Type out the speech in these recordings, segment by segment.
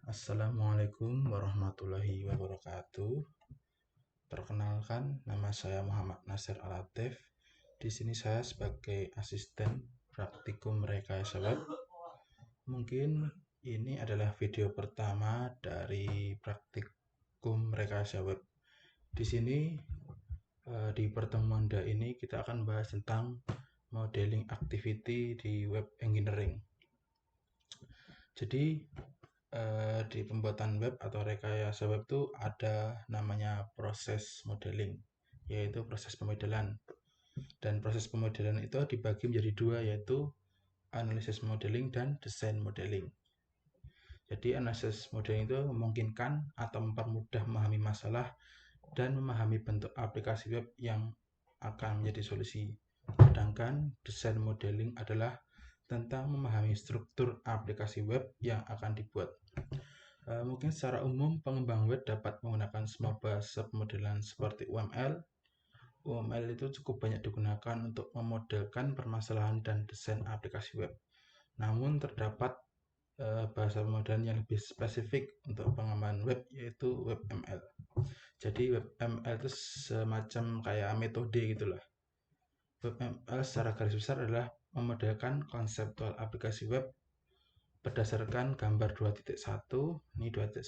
Assalamualaikum warahmatullahi wabarakatuh. Perkenalkan, nama saya Muhammad Nasir Alatif. Di sini saya sebagai asisten praktikum rekayasa web. Mungkin ini adalah video pertama dari praktikum rekayasa web. Di sini di pertemuan ini kita akan bahas tentang modeling activity di web engineering. Jadi di pembuatan web atau rekayasa web itu ada namanya proses modeling, yaitu proses pemodelan. Dan proses pemodelan itu dibagi menjadi dua, yaitu analisis modeling dan desain modeling. Jadi analisis modeling itu memungkinkan atau mempermudah memahami masalah dan memahami bentuk aplikasi web yang akan menjadi solusi. Sedangkan desain modeling adalah tentang memahami struktur aplikasi web yang akan dibuat. Mungkin secara umum pengembang web dapat menggunakan semua bahasa pemodelan seperti UML. UML itu cukup banyak digunakan untuk memodelkan permasalahan dan desain aplikasi web. Namun terdapat bahasa pemodelan yang lebih spesifik untuk pengembangan web, yaitu WebML. Jadi WebML itu semacam kayak metode gitulah. WebML secara garis besar adalah memodelkan konseptual aplikasi web berdasarkan gambar 2.1. Ini 2.1.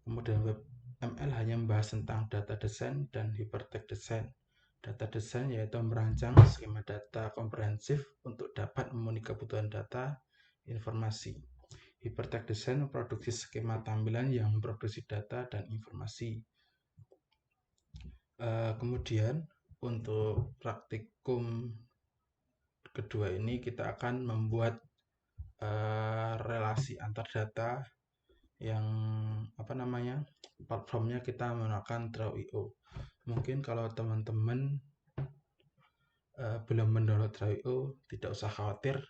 Kemudian WebML hanya membahas tentang data desain dan hypertext design. Data desain yaitu merancang skema data komprehensif untuk dapat memenuhi kebutuhan data informasi. Hypertext design memproduksi skema tampilan yang memproduksi data dan informasi. Kemudian untuk praktikum kedua ini kita akan membuat relasi antar data yang platformnya kita menggunakan Draw.io. Mungkin kalau teman-teman belum mendownload Draw.io, tidak usah khawatir,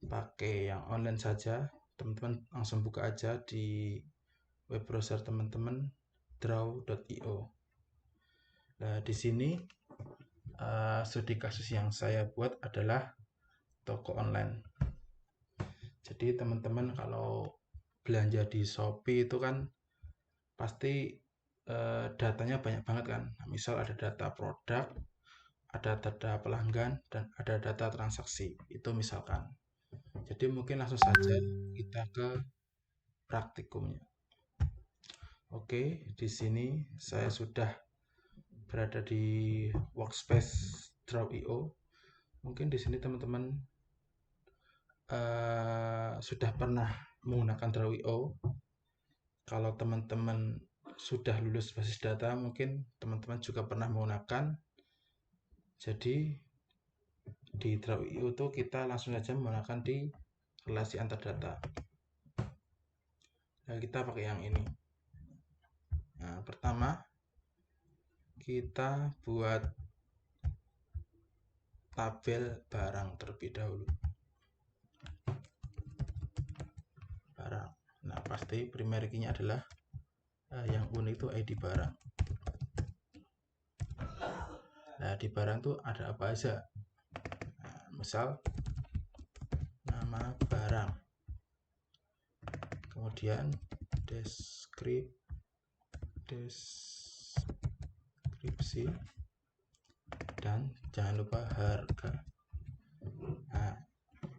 pakai yang online saja. Teman-teman langsung buka aja di web browser teman-teman, draw.io. Nah, di sini studi kasus yang saya buat adalah toko online. Jadi teman-teman kalau belanja di Shopee itu kan pasti datanya banyak banget kan. Misal ada data produk, ada data pelanggan, dan ada data transaksi. Itu misalkan. Jadi mungkin langsung saja kita ke praktikumnya. Oke, di sini saya sudah berada di workspace Draw.io. Mungkin di sini teman-teman sudah pernah menggunakan Draw.io. Kalau teman-teman sudah lulus basis data, mungkin teman-teman juga pernah menggunakan. Jadi di Draw.io itu kita langsung saja menggunakan di relasi antar data. Nah, kita pakai yang ini. Nah, pertama kita buat tabel barang terlebih dahulu. Barang. Nah, pasti primary key-nya adalah yang unik itu ID barang. Nah, di barang itu ada apa aja? Nah, misal nama barang, kemudian deskripsi, dan jangan lupa harga. Nah,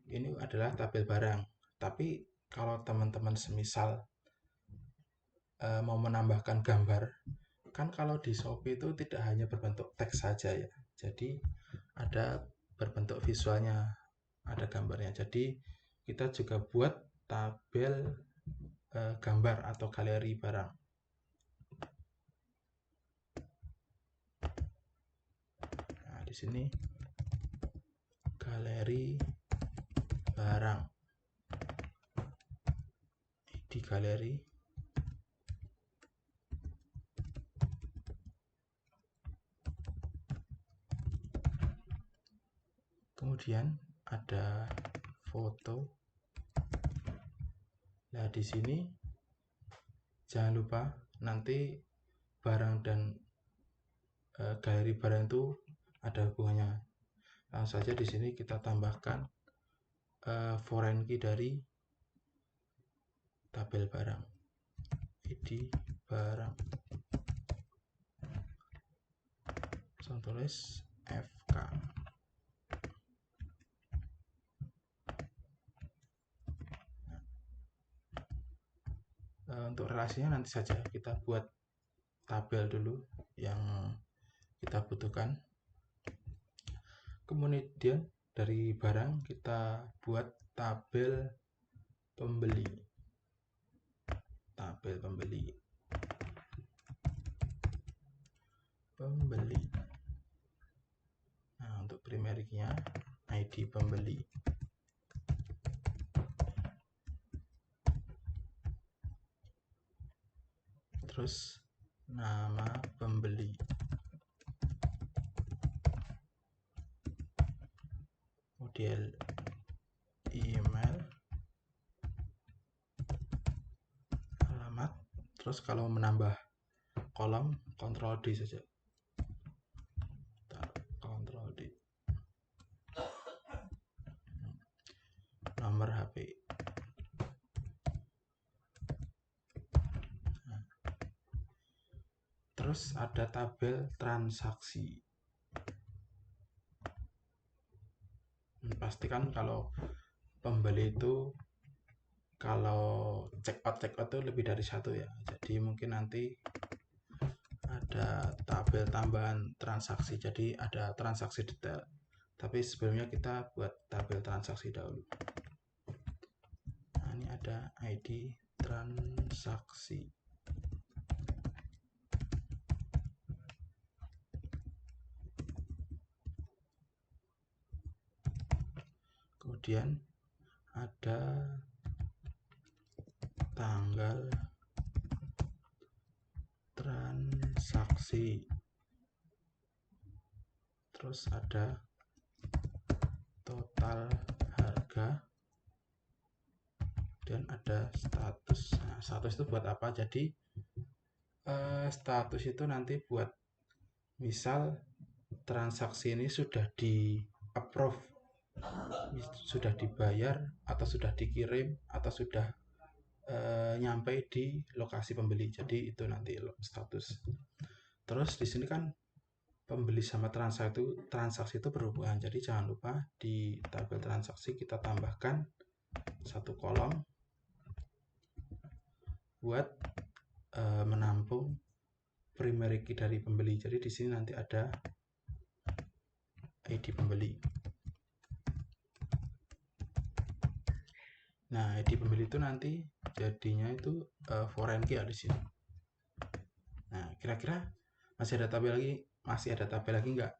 ini adalah tabel barang. Tapi kalau teman-teman semisal mau menambahkan gambar, kan kalau di Shopee itu tidak hanya berbentuk teks saja ya, jadi ada berbentuk visualnya, ada gambarnya. Jadi kita juga buat tabel gambar atau galeri barang. Nah, di sini galeri barang, di galeri, kemudian ada foto. Nah, di sini jangan lupa nanti barang dan galeri barang itu ada hubungannya. Langsung saja di sini kita tambahkan foreign key dari tabel barang, id barang, langsung tulis fk. Untuk relasinya nanti saja, kita buat tabel dulu yang kita butuhkan. Kemudian dari barang kita buat tabel pembeli. Tabel pembeli. Nah, untuk primary key-nya ID pembeli. Terus nama pembeli. Kemudian email, alamat. Terus kalau menambah kolom, Ctrl D saja. Ctrl D. Nomor HP. Nah. Terus ada tabel transaksi. Pastikan kalau pembeli itu kalau check out itu lebih dari satu ya. Jadi mungkin nanti ada tabel tambahan transaksi, jadi ada transaksi detail. Tapi sebelumnya kita buat tabel transaksi dahulu. Nah, ini ada ID transaksi. Kemudian ada tanggal transaksi. Terus ada total harga. Dan ada status. Nah, status itu buat apa? Jadi status itu nanti buat misal transaksi ini sudah di approve, sudah dibayar atau sudah dikirim atau sudah nyampe di lokasi pembeli. Jadi itu nanti status. Terus di sini kan pembeli sama transaksi itu berhubungan. Jadi jangan lupa di tabel transaksi kita tambahkan satu kolom buat menampung primary key dari pembeli. Jadi di sini nanti ada ID pembeli. Nah, ID pembeli itu nanti jadinya itu foreign key ya di sini. Nah, kira-kira masih ada tabel lagi nggak?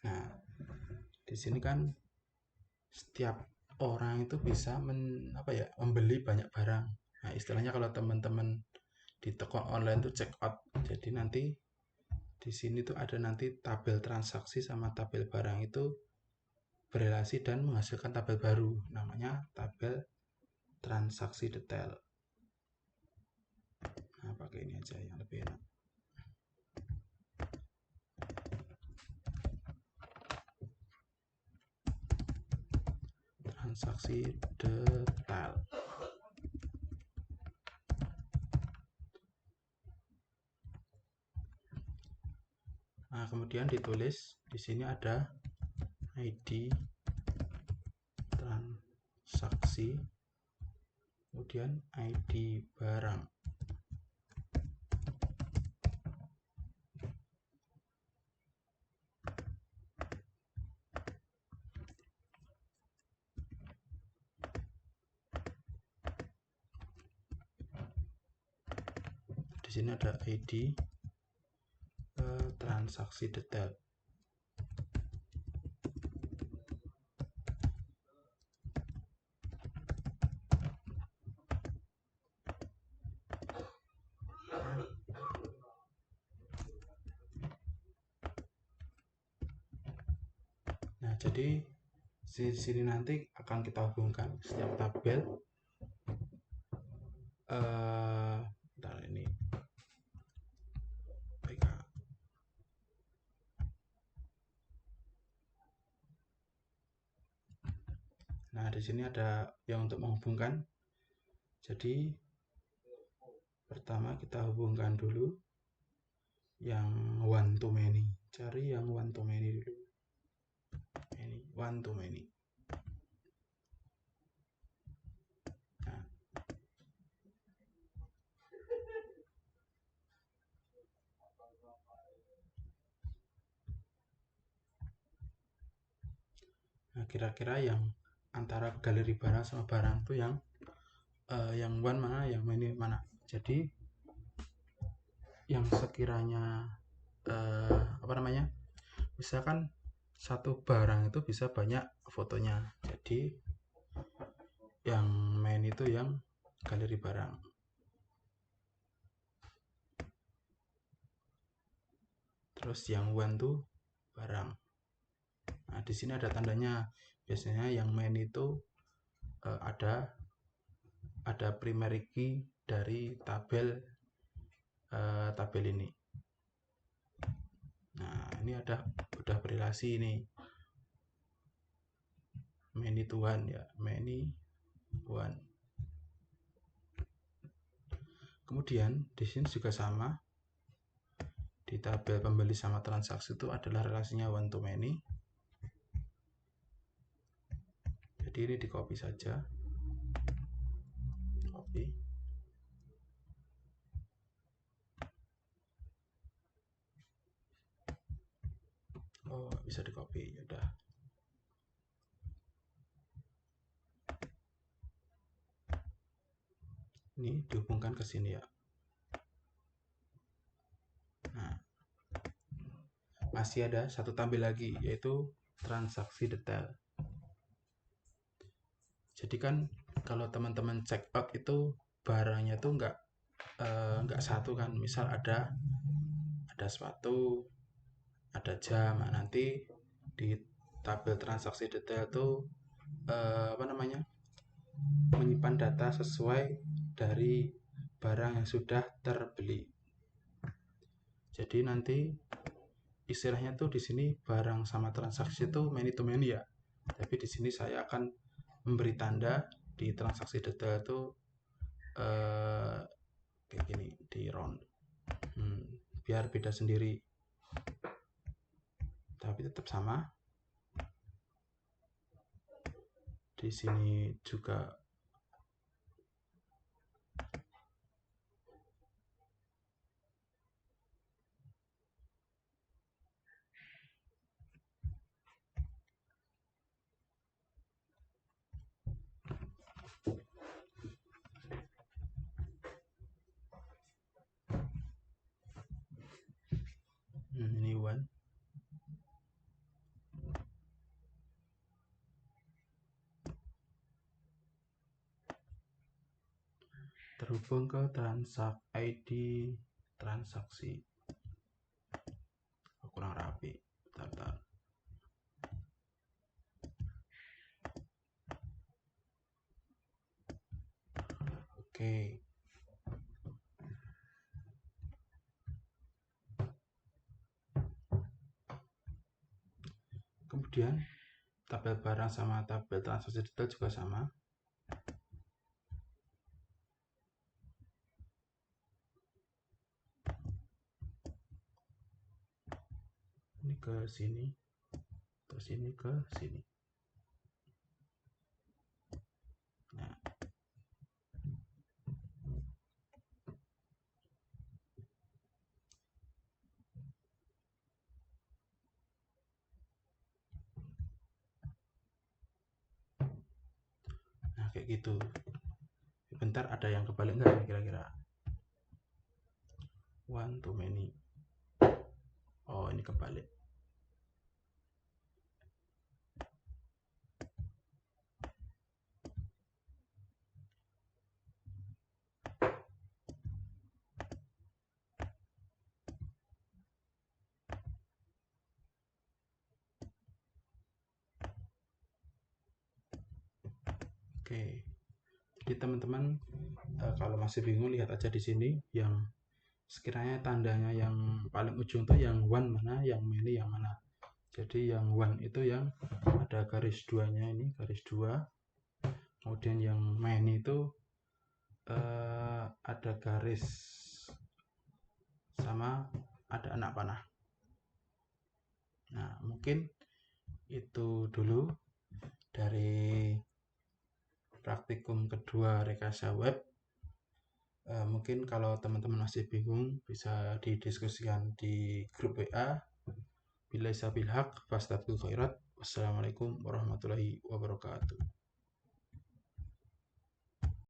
Nah, di sini kan setiap orang itu bisa membeli banyak barang. Nah, istilahnya kalau teman-teman di toko online itu check out. Jadi nanti di sini tuh ada nanti tabel transaksi sama tabel barang itu berelasi dan menghasilkan tabel baru, namanya tabel transaksi detail. Nah, pakai ini aja yang lebih enak. Transaksi detail. Nah, kemudian ditulis di sini ada ID transaksi, kemudian ID barang. Di sini ada ID transaksi detail. Nah, jadi di sini nanti akan kita hubungkan setiap tabel. Bentar ini. Nah, di sini ada yang untuk menghubungkan. Jadi pertama kita hubungkan dulu yang one to many. Cari yang one to many dulu. Ini one to many. Nah, kira-kira yang antara galeri barang sama barang itu yang one mana, yang many mana. Jadi yang sekiranya apa namanya, misalkan satu barang itu bisa banyak fotonya. Jadi yang main itu yang galeri barang. Terus yang one tuh barang. Nah, di sini ada tandanya. Biasanya yang main itu ada primary key dari tabel ini. Nah, ini udah berrelasi ini. Many to one ya, many one. Kemudian di sini juga sama. Di tabel pembeli sama transaksi itu adalah relasinya one to many. Jadi ini di copy saja. Copy. Oh, bisa di copy. Ya udah. Ini dihubungkan ke sini ya. Nah, masih ada satu tabel lagi, yaitu transaksi detail. Jadi kan kalau teman-teman check out itu barangnya tuh nggak satu kan. Misal ada sepatu, ada jam. Nah, nanti di tabel transaksi detail tuh apa namanya, menyimpan data sesuai dari barang yang sudah terbeli. Jadi nanti istilahnya tuh di sini barang sama transaksi itu many to many ya. Tapi di sini saya akan memberi tanda di transaksi detail itu kayak gini di round, biar beda sendiri. Tapi tetap sama. Di sini juga ini one. Terhubung ke ID transaksi. Kurang rapi. Bentar. Oke. Kemudian tabel barang sama tabel transaksi detail juga sama. Ini ke sini, terus ini ke sini. Nah, kayak gitu. Bentar, ada yang kebalik nggak kira-kira? One to many. Oh, ini kebalik. Oke. Jadi teman-teman kalau masih bingung, lihat aja di sini yang sekiranya tandanya yang paling ujung tuh yang one mana, yang many yang mana. Jadi yang one itu yang ada garis duanya, ini garis dua. Kemudian yang main itu ada garis sama ada anak panah. Nah, mungkin itu dulu dari praktikum kedua rekayasa web. Mungkin kalau teman-teman masih bingung bisa didiskusikan di grup WA. Billahi sabil haq, fastabiqul khairat. Wassalamualaikum warahmatullahi wabarakatuh.